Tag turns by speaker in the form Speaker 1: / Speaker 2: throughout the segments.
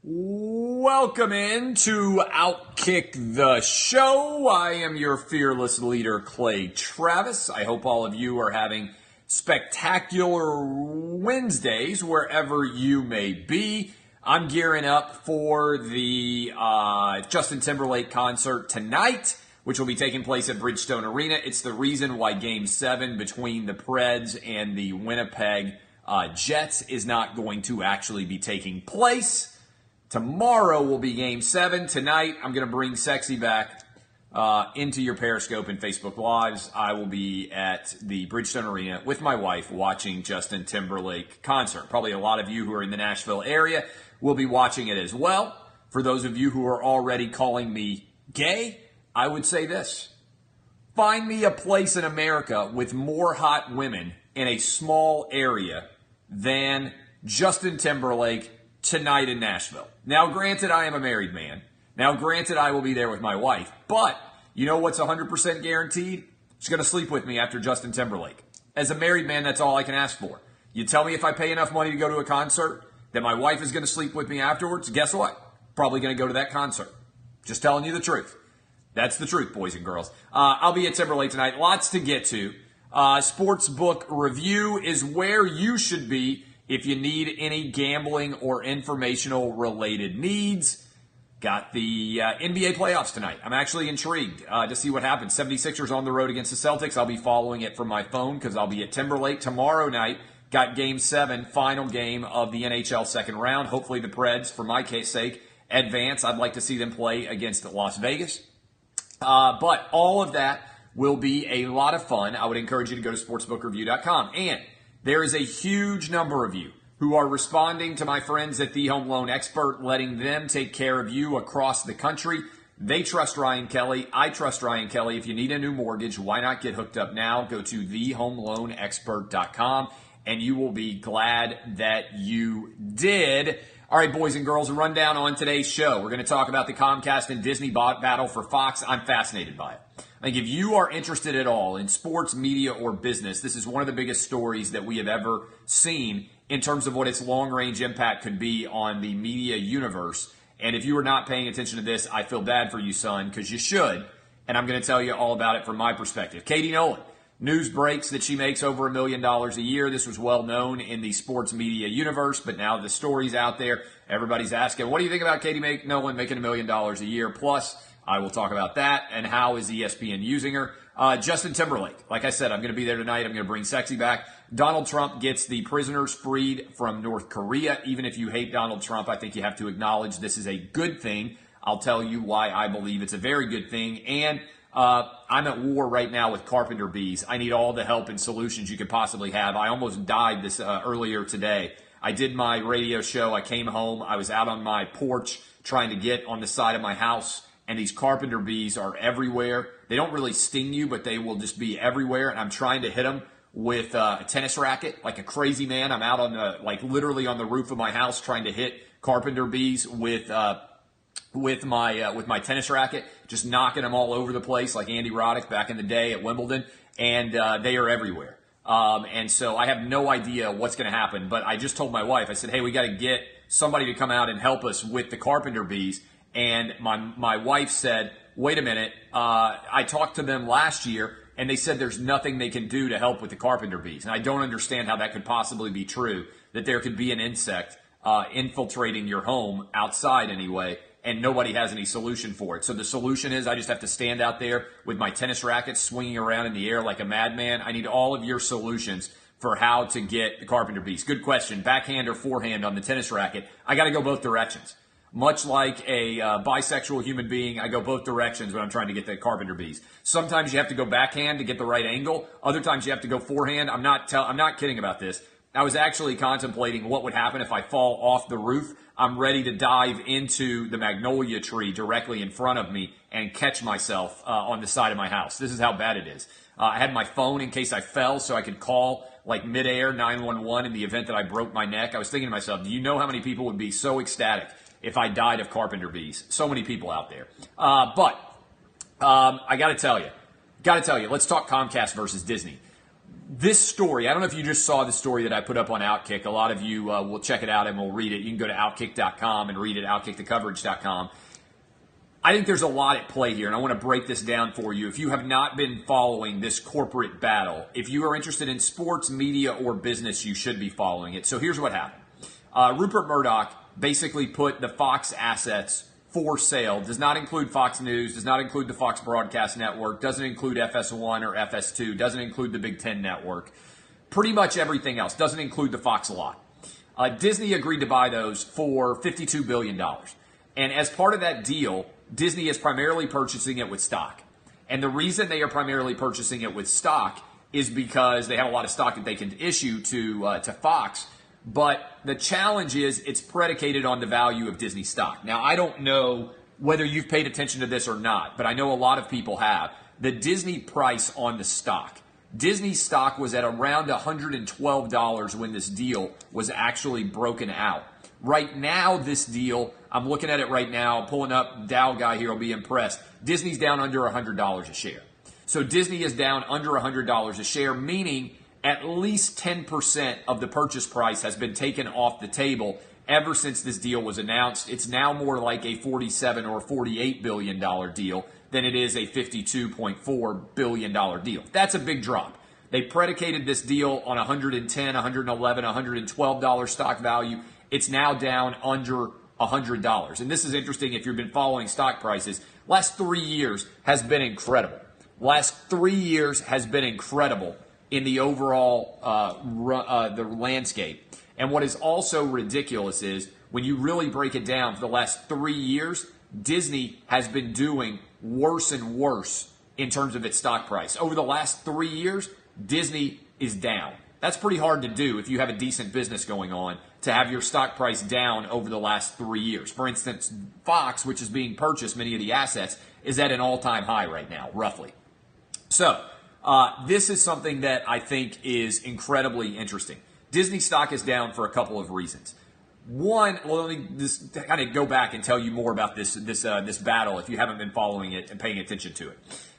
Speaker 1: Welcome in to Outkick the Show. I am your fearless leader, Clay Travis. I hope all of you are having spectacular Wednesdays wherever you may be. I'm gearing up for the Justin Timberlake concert tonight, which will be taking place at Bridgestone Arena. It's the reason why Game 7 between the Preds and the Winnipeg Jets is not going to actually be taking place. Tomorrow will be Game 7. Tonight, I'm going to bring Sexy back into your Periscope and Facebook Lives. I will be at the Bridgestone Arena with my wife watching Justin Timberlake concert. Probably a lot of you who are in the Nashville area will be watching it as well. For those of you who are already calling me gay, I would say this. Find me a place in America with more hot women in a small area than Justin Timberlake tonight in Nashville. Now, granted, I am a married man. Now, granted, I will be there with my wife. But you know what's 100% guaranteed? She's going to sleep with me after Justin Timberlake. As a married man, that's all I can ask for. You tell me if I pay enough money to go to a concert that my wife is going to sleep with me afterwards, guess what? Probably going to go to that concert. Just telling you the truth. That's the truth, boys and girls. I'll be at Timberlake tonight. Lots to get to. Sportsbook review is where you should be if you need any gambling or informational related needs. Got the NBA playoffs tonight. I'm actually intrigued to see what happens. 76ers on the road against the Celtics. I'll be following it from my phone because I'll be at Timberlake tomorrow night. Got Game 7, final game of the NHL second round. Hopefully the Preds, for my case sake, advance. I'd like to see them play against Las Vegas. But all of that will be a lot of fun. I would encourage you to go to sportsbookreview.com. And there is a huge number of you who are responding to my friends at The Home Loan Expert, letting them take care of you across the country. They trust Ryan Kelly. I trust Ryan Kelly. If you need a new mortgage, why not get hooked up now? Go to thehomeloanexpert.com, and you will be glad that you did. All right, boys and girls, a rundown on today's show. We're going to talk about the Comcast and Disney battle for Fox. I'm fascinated by it. I think if you are interested at all in sports, media, or business, this is one of the biggest stories that we have ever seen in terms of what its long-range impact could be on the media universe. And if you are not paying attention to this, I feel bad for you, son, because you should. And I'm going to tell you all about it from my perspective. Katie Nolan. News breaks that she makes over $1 million a year. This was well known in the sports media universe, but now the story's out there. Everybody's asking, what do you think about Katie Nolan making $1 million a year? Plus, I will talk about that and how is ESPN using her. Justin Timberlake. Like I said, I'm going to be there tonight. I'm going to bring Sexy back. Donald Trump gets the prisoners freed from North Korea. Even if you hate Donald Trump, I think you have to acknowledge this is a good thing. I'll tell you why I believe it's a very good thing. And I'm at war right now with carpenter bees. I need all the help and solutions you could possibly have. I almost died this earlier today. I did my radio show. I came home. I was out on my porch trying to get on the side of my house. And these carpenter bees are everywhere. They don't really sting you, but they will just be everywhere. And I'm trying to hit them with a tennis racket like a crazy man. I'm out on the, literally on the roof of my house trying to hit carpenter bees with my tennis racket, just knocking them all over the place like Andy Roddick back in the day at Wimbledon. And they are everywhere. And so I have no idea what's going to happen. But I just told my wife, I said, hey, we got to get somebody to come out and help us with the carpenter bees. And my wife said, wait a minute, I talked to them last year, and they said there's nothing they can do to help with the carpenter bees. And I don't understand how that could possibly be true, that there could be an insect infiltrating your home, outside anyway, and nobody has any solution for it. So the solution is I just have to stand out there with my tennis racket swinging around in the air like a madman. I need all of your solutions for how to get the carpenter bees. Good question. Backhand or forehand on the tennis racket? I got to go both directions. Much like a bisexual human being, I go both directions when I'm trying to get the carpenter bees. Sometimes you have to go backhand to get the right angle. Other times you have to go forehand. I'm not kidding about this. I was actually contemplating what would happen if I fall off the roof. I'm ready to dive into the magnolia tree directly in front of me and catch myself on the side of my house. This is how bad it is. I had my phone in case I fell so I could call midair 911 in the event that I broke my neck. I was thinking to myself, do you know how many people would be so ecstatic if I died of carpenter bees? So many people out there. But I got to tell you, let's talk Comcast versus Disney. this story, I don't know if you just saw the story that I put up on Outkick. A lot of you will check it out and will read it. You can go to outkick.com and read it, outkickthecoverage.com. I think there's a lot at play here, and I want to break this down for you. If you have not been following this corporate battle, if you are interested in sports, media, or business, you should be following it. So here's what happened. Rupert Murdoch basically put the Fox assets for sale. Does not include Fox News, does not include the Fox Broadcast Network, doesn't include FS1 or FS2, doesn't include the Big Ten Network. Pretty much everything else. Doesn't include the Fox lot. Disney agreed to buy those for $52 billion. And as part of that deal, Disney is primarily purchasing it with stock. And the reason they are primarily purchasing it with stock is because they have a lot of stock that they can issue to Fox. But the challenge is it's predicated on the value of Disney stock. Now, I don't know whether you've paid attention to this or not, but I know a lot of people have. The Disney price on the stock. Disney stock was at around $112 when this deal was actually broken out. Right now, this deal, I'm looking at it right now, pulling up, Dow guy here will be impressed. Disney's down under $100 a share. So Disney is down under $100 a share, meaning at least 10% of the purchase price has been taken off the table ever since this deal was announced. It's now more like a $47 or $48 billion deal than it is a $52.4 billion deal. That's a big drop. They predicated this deal on $110, $111, $112 stock value. It's now down under $100. And this is interesting if you've been following stock prices. Last 3 years has been incredible. Last 3 years has been incredible in the overall the landscape. And what is also ridiculous is when you really break it down, for the last 3 years, Disney has been doing worse and worse in terms of its stock price. Over the last 3 years, Disney is down. That's pretty hard to do if you have a decent business going on, to have your stock price down over the last 3 years. For instance, Fox, which is being purchased, many of the assets, is at an all-time high right now, roughly. So this is something that I think is incredibly interesting. Disney stock is down for a couple of reasons. One, well, let me just kind of go back and tell you more about this battle if you haven't been following it and paying attention to it.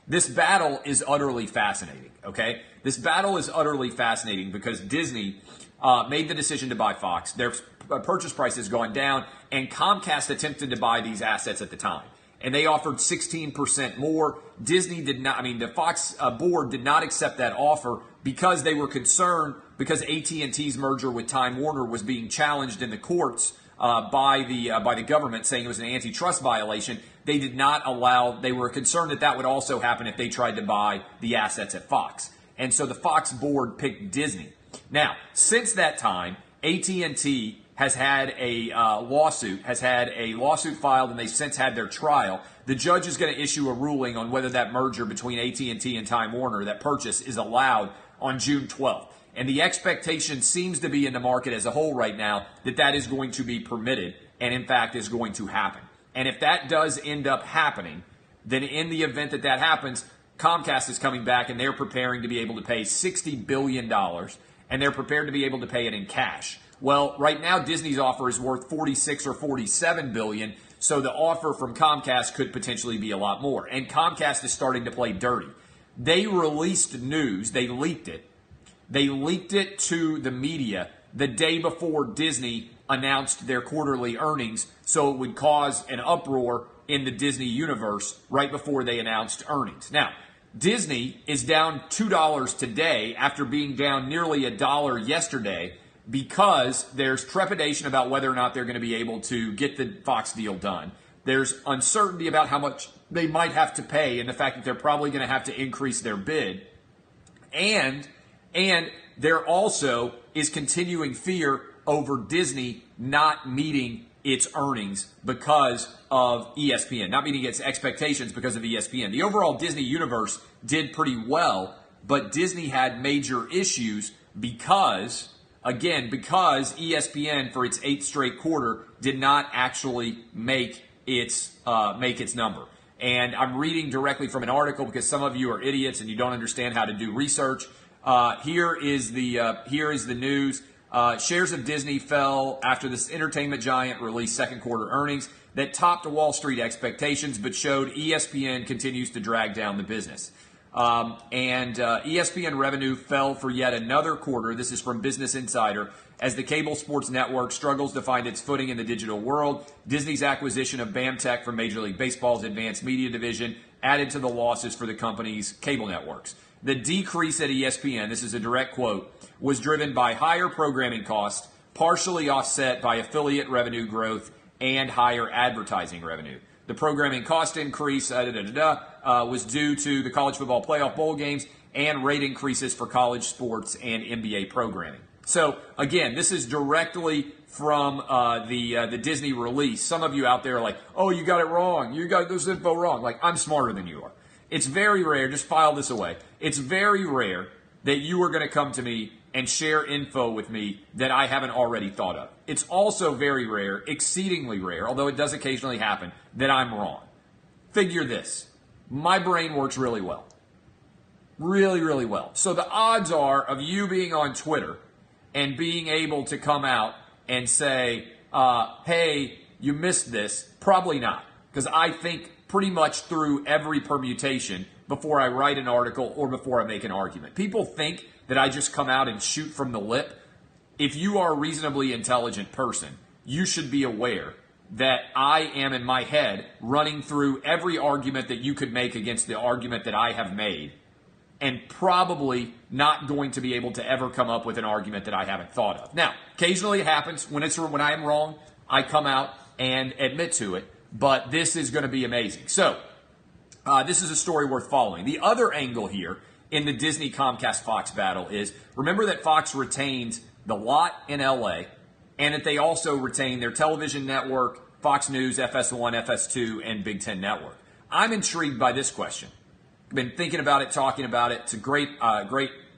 Speaker 1: This battle is utterly fascinating, okay? This battle is utterly fascinating because Disney made the decision to buy Fox. Their purchase price has gone down, and Comcast attempted to buy these assets at the time. And they offered 16% more. Disney did not, the Fox board did not accept that offer because they were concerned because AT&T's merger with Time Warner was being challenged in the courts by the government, saying it was an antitrust violation. They did not allow, they were concerned that that would also happen if they tried to buy the assets at Fox. And so the Fox board picked Disney. Now, since that time, AT&T has had a lawsuit filed, and they've since had their trial. The judge is going to issue a ruling on whether that merger between AT&T and Time Warner, that purchase, is allowed on June 12th. And the expectation seems to be in the market as a whole right now that that is going to be permitted and, in fact, is going to happen. And if that does end up happening, then in the event that that happens, Comcast is coming back, and they're preparing to be able to pay $60 billion, and they're prepared to be able to pay it in cash. Well, right now, Disney's offer is worth $46 or $47 billion, so the offer from Comcast could potentially be a lot more. And Comcast is starting to play dirty. They released news. They leaked it. They leaked it to the media the day before Disney announced their quarterly earnings, so it would cause an uproar in the Disney universe right before they announced earnings. Now, Disney is down $2 today after being down nearly $1 yesterday, because there's trepidation about whether or not they're going to be able to get the Fox deal done. There's uncertainty about how much they might have to pay, and the fact that they're probably going to have to increase their bid. And there also is continuing fear over Disney not meeting its earnings because of ESPN, not meeting its expectations because of ESPN. The overall Disney universe did pretty well, but Disney had major issues because ESPN, for its 8th straight quarter, did not actually make its number. And I'm reading directly from an article because some of you are idiots and you don't understand how to do research. Here is the news. Shares of Disney fell after this entertainment giant released second quarter earnings that topped Wall Street expectations, but showed ESPN continues to drag down the business. ESPN revenue fell for yet another quarter. This is from Business Insider. As the cable sports network struggles to find its footing in the digital world, Disney's acquisition of BAMTech from Major League Baseball's advanced media division added to the losses for the company's cable networks. The decrease at ESPN, this is a direct quote, was driven by higher programming costs, partially offset by affiliate revenue growth and higher advertising revenue. The programming cost increase was due to the college football playoff bowl games and rate increases for college sports and NBA programming. So, again, this is directly from the Disney release. Some of you out there are like, oh, you got it wrong. You got this info wrong. Like, I'm smarter than you are. It's very rare. Just file this away. It's very rare that you are going to come to me and share info with me that I haven't already thought of. It's also very rare, exceedingly rare, although it does occasionally happen, that I'm wrong. Figure this. My brain works really well. Really, really well. So the odds are of you being on Twitter and being able to come out and say, hey, you missed this, probably not. Because I think pretty much through every permutation before I write an article or before I make an argument. People think that I just come out and shoot from the lip. If you are a reasonably intelligent person, you should be aware that I am in my head running through every argument that you could make against the argument that I have made, and probably not going to be able to ever come up with an argument that I haven't thought of. Now, occasionally it happens. When I am wrong, I come out and admit to it, but this is going to be amazing. So, this is a story worth following. The other angle here in the Disney Comcast Fox battle is, remember that Fox retains the lot in LA, and that they also retain their television network, Fox News, FS1, FS2, and Big Ten Network. I'm intrigued by this question. I've been thinking about it, talking about it. It's a great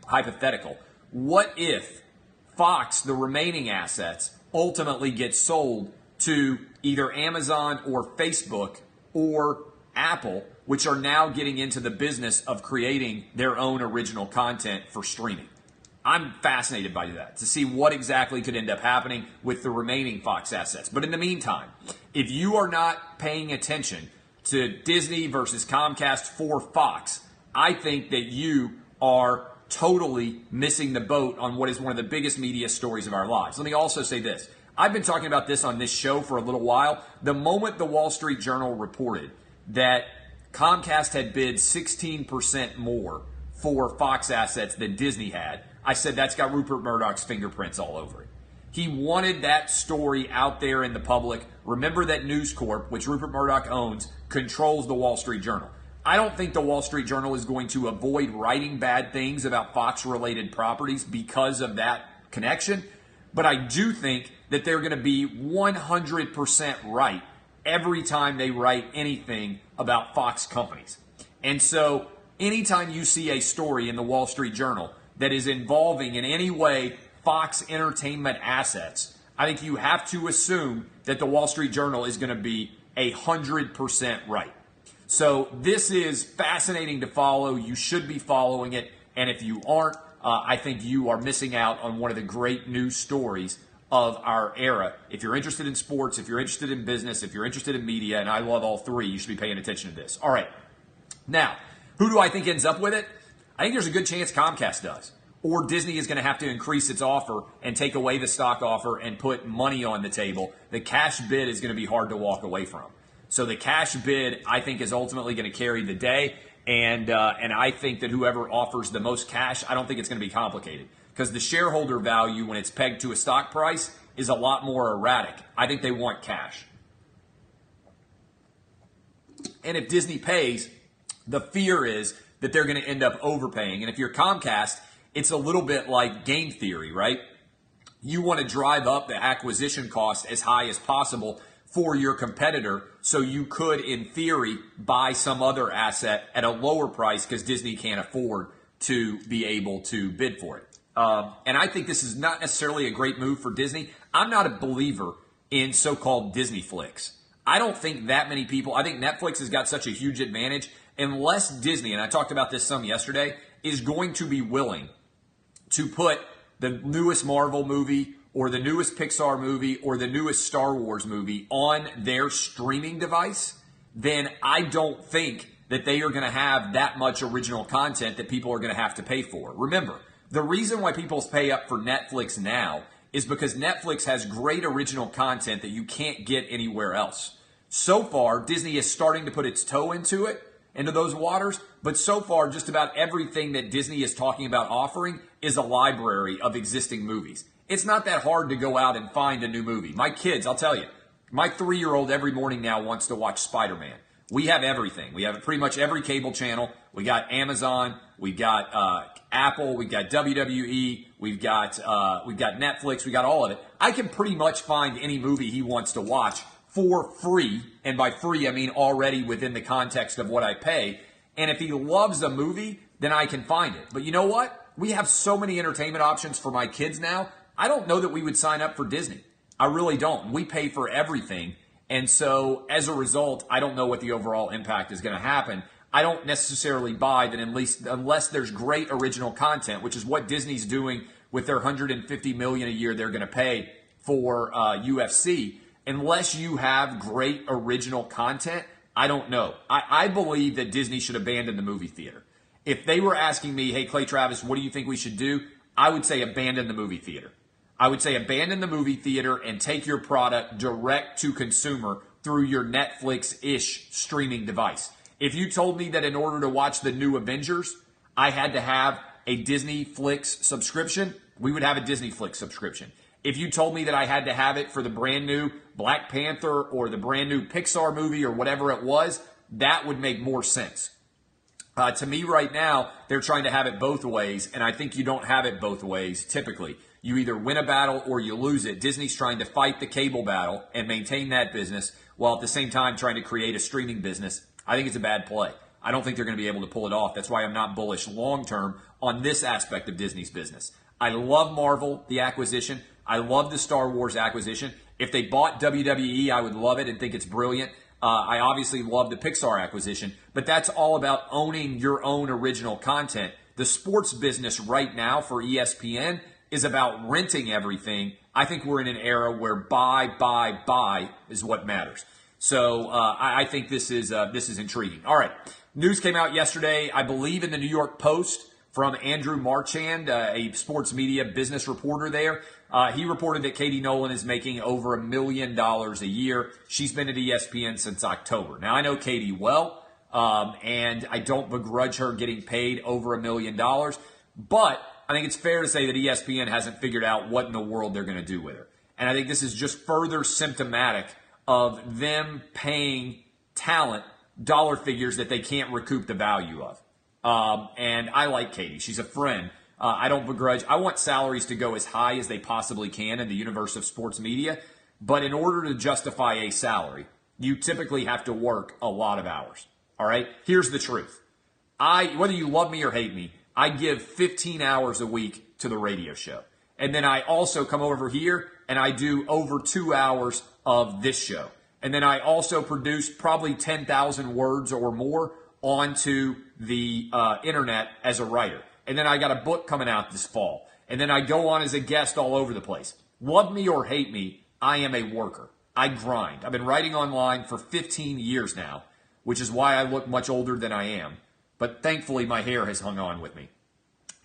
Speaker 1: hypothetical. What if Fox, the remaining assets, ultimately get sold to either Amazon or Facebook or Apple, which are now getting into the business of creating their own original content for streaming? I'm fascinated by that, to see what exactly could end up happening with the remaining Fox assets. But in the meantime, if you are not paying attention to Disney versus Comcast for Fox, I think that you are totally missing the boat on what is one of the biggest media stories of our lives. Let me also say this. I've been talking about this on this show for a little while. The moment the Wall Street Journal reported that Comcast had bid 16% more for Fox assets than Disney had, I said that's got Rupert Murdoch's fingerprints all over it. He wanted that story out there in the public. Remember that News Corp, which Rupert Murdoch owns, controls the Wall Street Journal. I don't think the Wall Street Journal is going to avoid writing bad things about Fox-related properties because of that connection, but I do think that they're going to be 100% right every time they write anything about Fox companies. And so anytime you see a story in the Wall Street Journal that is involving in any way Fox Entertainment assets, I think you have to assume that the Wall Street Journal is going to be 100% right. So this is fascinating to follow. You should be following it. And if you aren't, I think you are missing out on one of the great news stories of our era. If you're interested in sports, if you're interested in business, if you're interested in media, and I love all three, you should be paying attention to this. All right. Now, who do I think ends up with it? I think there's a good chance Comcast does. Or Disney is going to have to increase its offer and take away the stock offer and put money on the table. The cash bid is going to be hard to walk away from. So the cash bid, I think, is ultimately going to carry the day. And I think that whoever offers the most cash, I don't think it's going to be complicated. Because the shareholder value, when it's pegged to a stock price, is a lot more erratic. I think they want cash. And if Disney pays, the fear is that they're going to end up overpaying. And if you're Comcast, it's a little bit like game theory, right? You want to drive up the acquisition cost as high as possible for your competitor, so you could, in theory, buy some other asset at a lower price because Disney can't afford to be able to bid for it. And I think this is not necessarily a great move for Disney. I'm not a believer in so-called Disney flicks. I don't think that many people, I think Netflix has got such a huge advantage unless Disney, and I talked about this some yesterday, is going to be willing to put the newest Marvel movie or the newest Pixar movie or the newest Star Wars movie on their streaming device, then I don't think that they are going to have that much original content that people are going to have to pay for. Remember, the reason why people pay up for Netflix now is because Netflix has great original content that you can't get anywhere else. So far, Disney is starting to put its toe into those waters, but so far, just about everything that Disney is talking about offering is a library of existing movies. It's not that hard to go out and find a new movie. My kids, I'll tell you, my 3-year-old every morning now wants to watch Spider-Man. We have everything. We have pretty much every cable channel. We got Amazon, we got Apple, we got WWE, we've got Netflix, we got all of it. I can pretty much find any movie he wants to watch for free, and by free I mean already within the context of what I pay. And if he loves a movie, then I can find it. But you know what? We have so many entertainment options for my kids now. I don't know that we would sign up for Disney. I really don't. We pay for everything. And so as a result, I don't know what the overall impact is going to happen. I don't necessarily buy that unless there's great original content, which is what Disney's doing with their $150 million a year they're going to pay for UFC. Unless you have great original content, I don't know. I believe that Disney should abandon the movie theater. If they were asking me, hey, Clay Travis, what do you think we should do? I would say abandon the movie theater. I would say abandon the movie theater and take your product direct to consumer through your Netflix-ish streaming device. If you told me that in order to watch the new Avengers, I had to have a Disney Flix subscription, we would have a Disney Flix subscription. If you told me that I had to have it for the brand new Black Panther or the brand new Pixar movie or whatever it was, that would make more sense. To me right now, they're trying to have it both ways, and I think you don't have it both ways typically. You either win a battle or you lose it. Disney's trying to fight the cable battle and maintain that business while at the same time trying to create a streaming business. I think it's a bad play. I don't think they're going to be able to pull it off. That's why I'm not bullish long-term on this aspect of Disney's business. I love Marvel, the acquisition. I love the Star Wars acquisition. If they bought WWE, I would love it and think it's brilliant. I obviously love the Pixar acquisition, but that's all about owning your own original content. The sports business right now for ESPN is about renting everything. I think we're in an era where buy is what matters. So I think this is intriguing. All right, news came out yesterday, I believe, in the New York Post from Andrew Marchand, a sports media business reporter there. He reported that Katie Nolan is making over $1 million a year. She's been at ESPN since October. Now, I know Katie well, and I don't begrudge her getting paid over $1 million, but I think it's fair to say that ESPN hasn't figured out what in the world they're going to do with her. And I think this is just further symptomatic of them paying talent dollar figures that they can't recoup the value of. And I like Katie. She's a friend. I don't begrudge. I want salaries to go as high as they possibly can in the universe of sports media. But in order to justify a salary, you typically have to work a lot of hours. All right? Here's the truth. Whether you love me or hate me, I give 15 hours a week to the radio show. And then I also come over here and I do over 2 hours of this show. And then I also produce probably 10,000 words or more onto the internet as a writer. And then I got a book coming out this fall. And then I go on as a guest all over the place. Love me or hate me, I am a worker. I grind. I've been writing online for 15 years now, which is why I look much older than I am. But thankfully, my hair has hung on with me.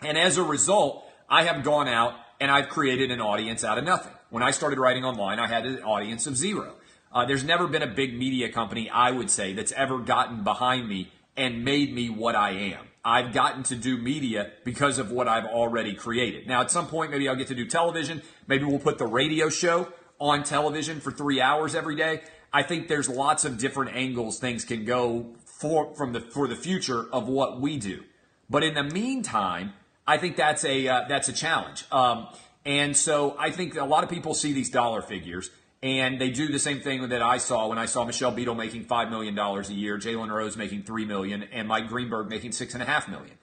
Speaker 1: And as a result, I have gone out and I've created an audience out of nothing. When I started writing online, I had an audience of zero. There's never been a big media company, I would say, that's ever gotten behind me and made me what I am. I've gotten to do media because of what I've already created. Now, at some point, maybe I'll get to do television. Maybe we'll put the radio show on television for 3 hours every day. I think there's lots of different angles things can go for the future of what we do. But in the meantime, I think that's a challenge. And so I think a lot of people see these dollar figures, and they do the same thing that I saw when I saw Michelle Beadle making $5 million a year, Jalen Rose making $3 million, and Mike Greenberg making $6.5 million.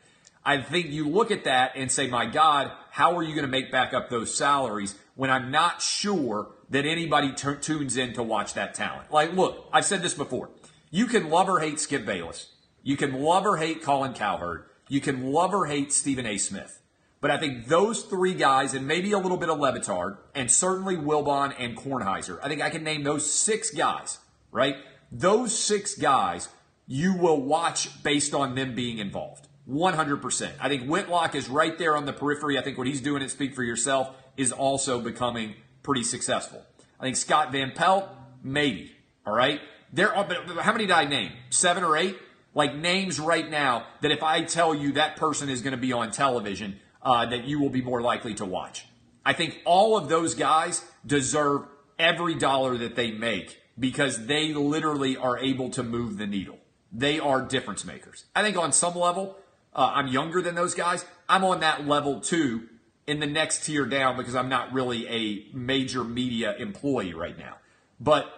Speaker 1: I think you look at that and say, my God, how are you going to make back up those salaries when I'm not sure that anybody tunes in to watch that talent? Like, look, I've said this before. You can love or hate Skip Bayless. You can love or hate Colin Cowherd. You can love or hate Stephen A. Smith. But I think those three guys, and maybe a little bit of Levitard, and certainly Wilbon and Kornheiser, I think I can name those 6 guys, right? Those 6 guys, you will watch based on them being involved. 100%. I think Whitlock is right there on the periphery. I think what he's doing at Speak for Yourself is also becoming pretty successful. I think Scott Van Pelt, maybe. All right? There are, but how many did I name? 7 or 8? Like names right now that if I tell you that person is going to be on television, that you will be more likely to watch. I think all of those guys deserve every dollar that they make because they literally are able to move the needle. They are difference makers. I think on some level, I'm younger than those guys. I'm on that level too in the next tier down because I'm not really a major media employee right now.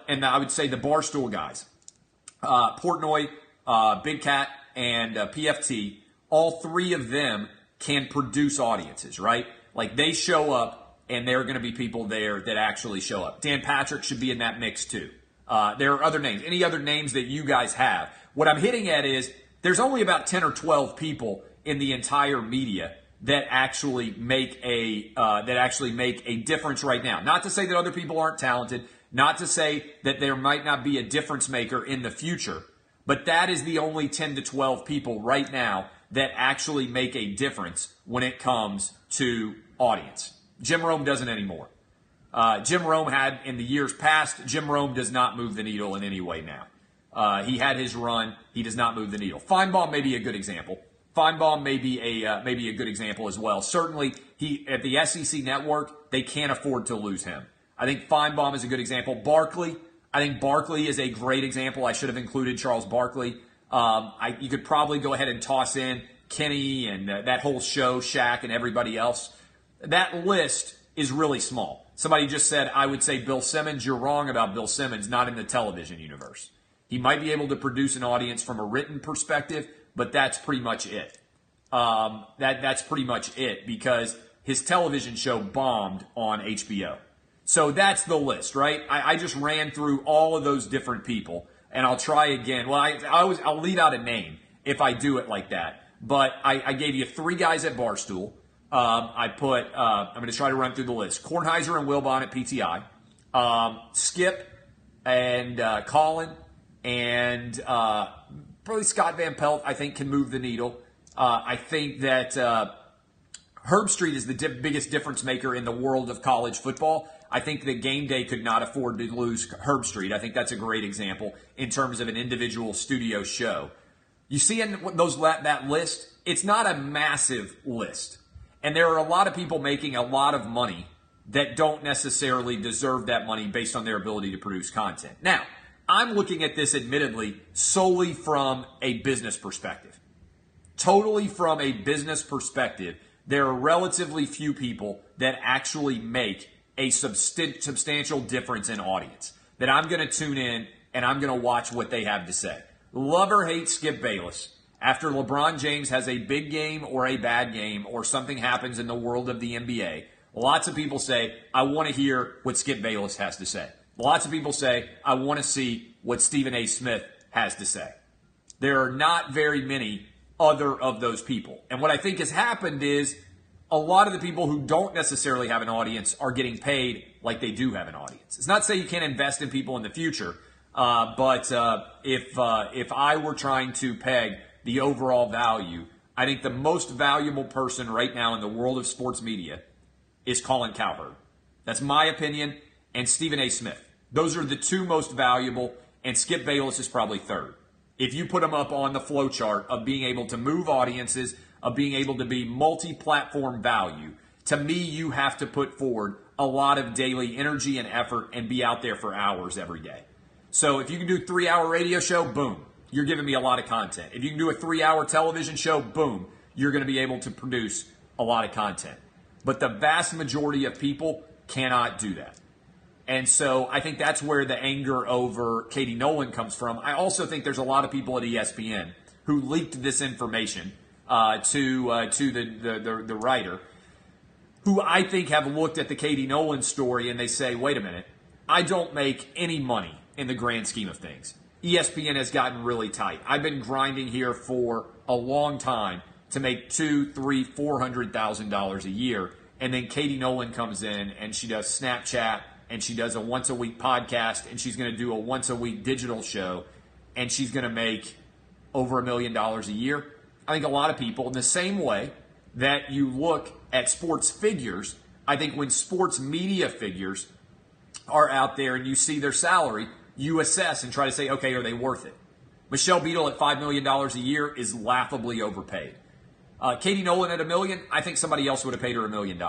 Speaker 1: And I would say the Barstool guys, Portnoy, Big Cat, and PFT, all three of them can produce audiences, right? Like they show up and there are going to be people there that actually show up. Dan Patrick should be in that mix too. There are other names. Any other names that you guys have? What I'm hitting at is there's only about 10 or 12 people in the entire media that actually make a difference right now. Not to say that other people aren't talented, not to say that there might not be a difference maker in the future, but that is the only 10 to 12 people right now that actually make a difference when it comes to audience. Jim Rome doesn't anymore. Jim Rome had in the years past. Jim Rome does not move the needle in any way now. He had his run. He does not move the needle. Feinbaum may be a good example. Feinbaum may be a good example as well. Certainly, he at the SEC network, they can't afford to lose him. I think Feinbaum is a good example. Barkley, I think Barkley is a great example. I should have included Charles Barkley. You could probably go ahead and toss in Kenny and that whole show, Shaq and everybody else. That list is really small. Somebody just said, I would say Bill Simmons. You're wrong about Bill Simmons, not in the television universe. He might be able to produce an audience from a written perspective, but that's pretty much it. That's pretty much it because his television show bombed on HBO. So that's the list, right? I just ran through all of those different people, and I'll try again. Well, I'll leave out a name if I do it like that. But I gave you 3 guys at Barstool. I'm going to try to run through the list. Kornheiser and Wilbon at PTI. Skip and Colin and probably Scott Van Pelt, I think, can move the needle. I think that Herbstreit is the biggest difference maker in the world of college football. I think that Game Day could not afford to lose Herbstreit. I think that's a great example in terms of an individual studio show. You see in that list, it's not a massive list. And there are a lot of people making a lot of money that don't necessarily deserve that money based on their ability to produce content. Now, I'm looking at this admittedly solely from a business perspective. Totally from a business perspective, there are relatively few people that actually make a substantial difference in audience. That I'm going to tune in and I'm going to watch what they have to say. Love or hate Skip Bayless. After LeBron James has a big game or a bad game or something happens in the world of the NBA, lots of people say, I want to hear what Skip Bayless has to say. Lots of people say, I want to see what Stephen A. Smith has to say. There are not very many other of those people. And what I think has happened is a lot of the people who don't necessarily have an audience are getting paid like they do have an audience. It's not to say you can't invest in people in the future, but if I were trying to peg the overall value, I think the most valuable person right now in the world of sports media is Colin Cowherd. That's my opinion, and Stephen A. Smith. Those are the 2 most valuable, and Skip Bayless is probably 3rd. If you put them up on the flow chart of being able to move audiences, of being able to be multi-platform value, to me, you have to put forward a lot of daily energy and effort and be out there for hours every day. So if you can do a 3-hour radio show, boom, you're giving me a lot of content. If you can do a 3-hour television show, boom, you're going to be able to produce a lot of content. But the vast majority of people cannot do that. And so I think that's where the anger over Katie Nolan comes from. I also think there's a lot of people at ESPN who leaked this information to the writer, who I think have looked at the Katie Nolan story and they say, wait a minute, I don't make any money in the grand scheme of things. ESPN has gotten really tight. I've been grinding here for a long time to make $200,000, $300,000, $400,000 a year. And then Katie Nolan comes in and she does Snapchat and she does a once a week podcast and she's going to do a once a week digital show and she's going to make over $1 million a year. I think a lot of people, in the same way that you look at sports figures, I think when sports media figures are out there and you see their salary, you assess and try to say, okay, are they worth it? Michelle Beadle at $5 million a year is laughably overpaid. Katie Nolan at $1 million, I think somebody else would have paid her $1 million.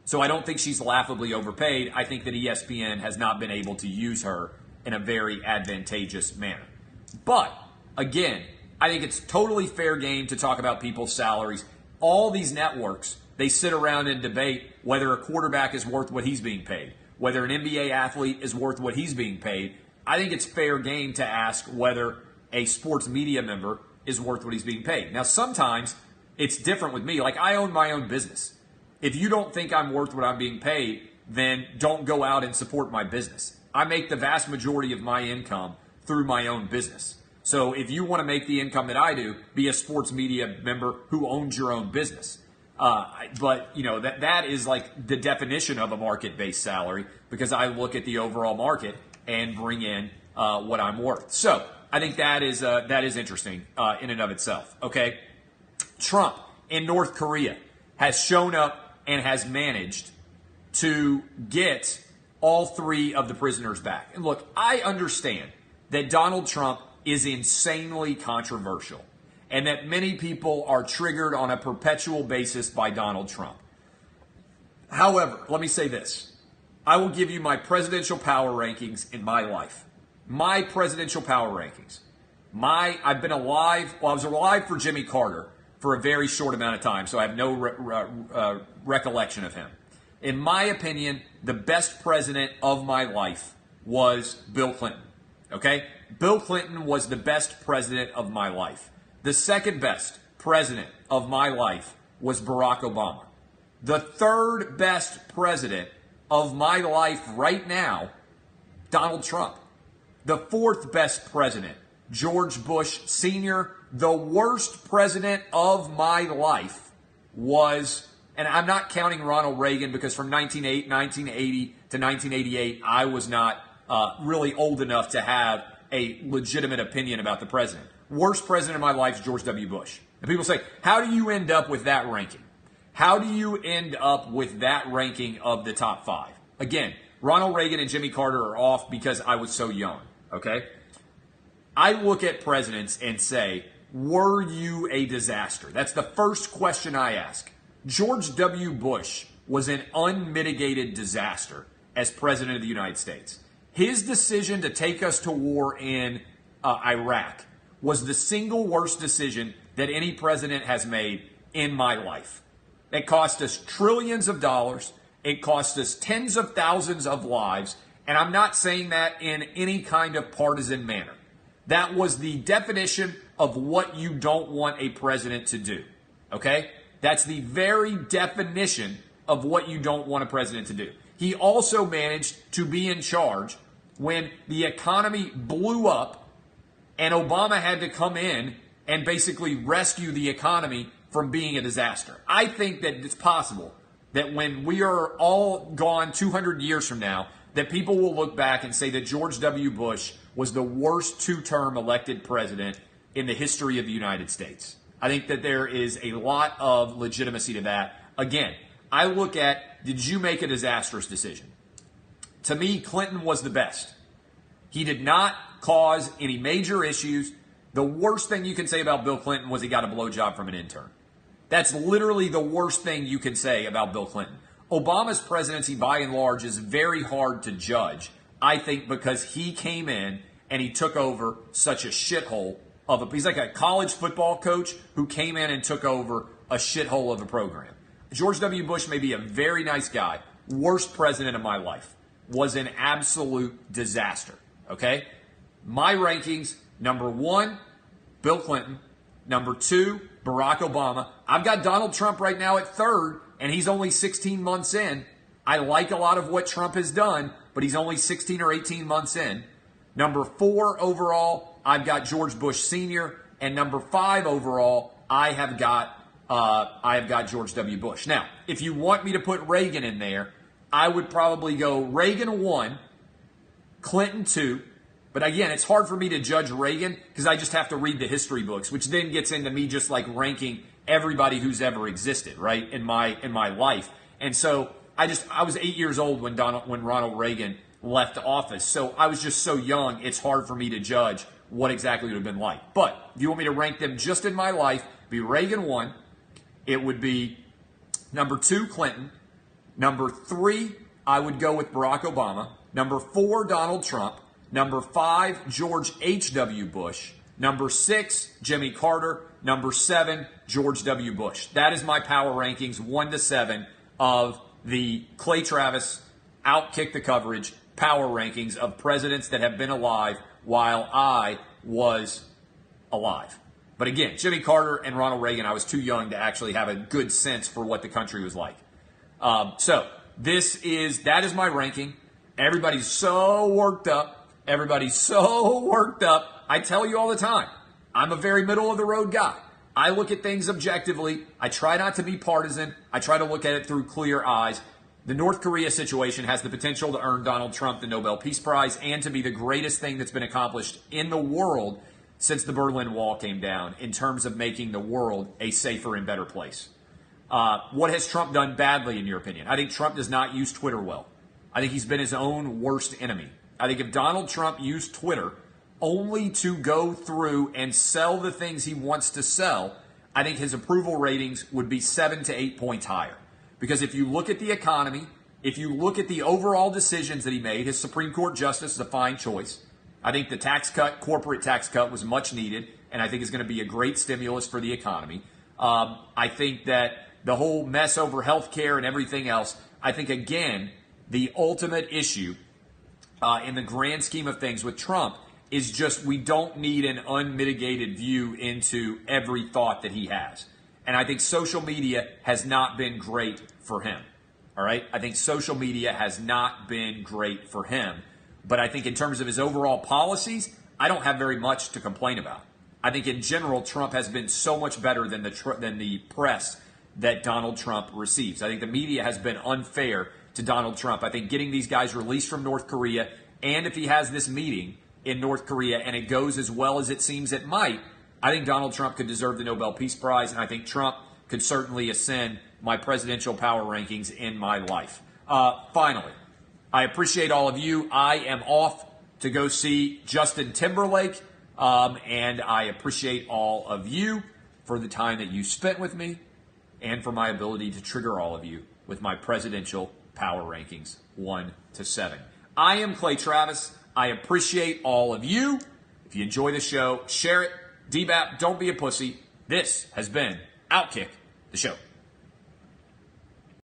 Speaker 1: So I don't think she's laughably overpaid. I think that ESPN has not been able to use her in a very advantageous manner. But, again, I think it's totally fair game to talk about people's salaries. All these networks, they sit around and debate whether a quarterback is worth what he's being paid, whether an NBA athlete is worth what he's being paid. I think it's fair game to ask whether a sports media member is worth what he's being paid. Now, sometimes it's different with me. Like, I own my own business. If you don't think I'm worth what I'm being paid, then don't go out and support my business. I make the vast majority of my income through my own business. So if you want to make the income that I do, be a sports media member who owns your own business. But, you know, that is like the definition of a market-based salary, because I look at the overall market and bring in what I'm worth. So I think that is interesting in and of itself. Okay, Trump in North Korea has shown up and has managed to get all three of the prisoners back. And look, I understand that Donald Trump is insanely controversial and that many people are triggered on a perpetual basis by Donald Trump. However, let me say this. I will give you my presidential power rankings in my life. My presidential power rankings. I've been alive, I was alive for Jimmy Carter for a very short amount of time, so I have no recollection of him. In my opinion, the best president of my life was Bill Clinton. Okay? Bill Clinton was the best president of my life. The second best president of my life was Barack Obama. The third best president of my life right now, Donald Trump. The fourth best president, George Bush Sr. The worst president of my life was, and I'm not counting Ronald Reagan because from 1980 to 1988, I was not really old enough to have a legitimate opinion about the president. Worst president of my life is George W. Bush. And people say, how do you end up with that ranking? How do you end up with that ranking of the top five? Again, Ronald Reagan and Jimmy Carter are off because I was so young, okay? I look at presidents and say, were you a disaster? That's the first question I ask. George W. Bush was an unmitigated disaster as president of the United States. His decision to take us to war in Iraq was the single worst decision that any president has made in my life. It cost us trillions of dollars. It cost us tens of thousands of lives. And I'm not saying that in any kind of partisan manner. That was the definition of what you don't want a president to do. Okay? That's the very definition of what you don't want a president to do. He also managed to be in charge when the economy blew up and Obama had to come in and basically rescue the economy from being a disaster. I think that it's possible that when we are all gone 200 years from now, that people will look back and say that George W. Bush was the worst two-term elected president in the history of the United States. I think that there is a lot of legitimacy to that. Again, I look at, did you make a disastrous decision? To me, Clinton was the best. He did not cause any major issues. The worst thing you can say about Bill Clinton was he got a blowjob from an intern. That's literally the worst thing you can say about Bill Clinton. Obama's presidency, by and large, is very hard to judge, I think, because he came in and he took over such a shithole of a... He's like a college football coach who came in and took over a shithole of a program. George W. Bush may be a very nice guy. Worst president of my life. Was an absolute disaster. Okay? My rankings, number 1, Bill Clinton. Number 2, Barack Obama. I've got Donald Trump right now at 3rd, and he's only 16 months in. I like a lot of what Trump has done, but he's only 16 or 18 months in. Number 4 overall, I've got George Bush Sr., and number 5 overall, I have got George W. Bush. Now, if you want me to put Reagan in there, I would probably go Reagan 1, Clinton 2, But again, it's hard for me to judge Reagan because I just have to read the history books, which then gets into me just like ranking everybody who's ever existed, right, in my life. And so I was 8 years old when Ronald Reagan left office. So I was just so young, it's hard for me to judge what exactly it would have been like. But if you want me to rank them just in my life, it'd be Reagan 1. It would be number 2, Clinton. Number 3, I would go with Barack Obama. Number 4, Donald Trump. Number 5, George H.W. Bush. Number 6, Jimmy Carter. Number 7, George W. Bush. That is my power rankings, 1 to 7, of the Clay Travis Outkick the Coverage power rankings of presidents that have been alive while I was alive. But again, Jimmy Carter and Ronald Reagan, I was too young to actually have a good sense for what the country was like. So that is my ranking. Everybody's so worked up. I tell you all the time, I'm a very middle of the road guy. I look at things objectively. I try not to be partisan. I try to look at it through clear eyes. The North Korea situation has the potential to earn Donald Trump the Nobel Peace Prize and to be the greatest thing that's been accomplished in the world since the Berlin Wall came down in terms of making the world a safer and better place. What has Trump done badly, in your opinion? I think Trump does not use Twitter well. I think he's been his own worst enemy. I think if Donald Trump used Twitter only to go through and sell the things he wants to sell, I think his approval ratings would be 7 to 8 points higher. Because if you look at the economy, if you look at the overall decisions that he made, his Supreme Court justice is a fine choice. I think the tax cut, corporate tax cut, was much needed, and I think is going to be a great stimulus for the economy. I think that the whole mess over health care and everything else, I think, again, the ultimate issue in the grand scheme of things with Trump is just we don't need an unmitigated view into every thought that he has. And I think social media has not been great for him. All right? I think social media has not been great for him. But I think in terms of his overall policies, I don't have very much to complain about. I think in general, Trump has been so much better than the press that Donald Trump receives. I think the media has been unfair to Donald Trump. I think getting these guys released from North Korea, and if he has this meeting in North Korea and it goes as well as it seems it might, I think Donald Trump could deserve the Nobel Peace Prize, and I think Trump could certainly ascend my presidential power rankings in my life. Finally, I appreciate all of you. I am off to go see Justin Timberlake, and I appreciate all of you for the time that you spent with me and for my ability to trigger all of you with my presidential power rankings 1 to 7. I am Clay Travis. I appreciate all of you. If you enjoy the show, share it. DBAP, don't be a pussy. This has been Outkick the Show.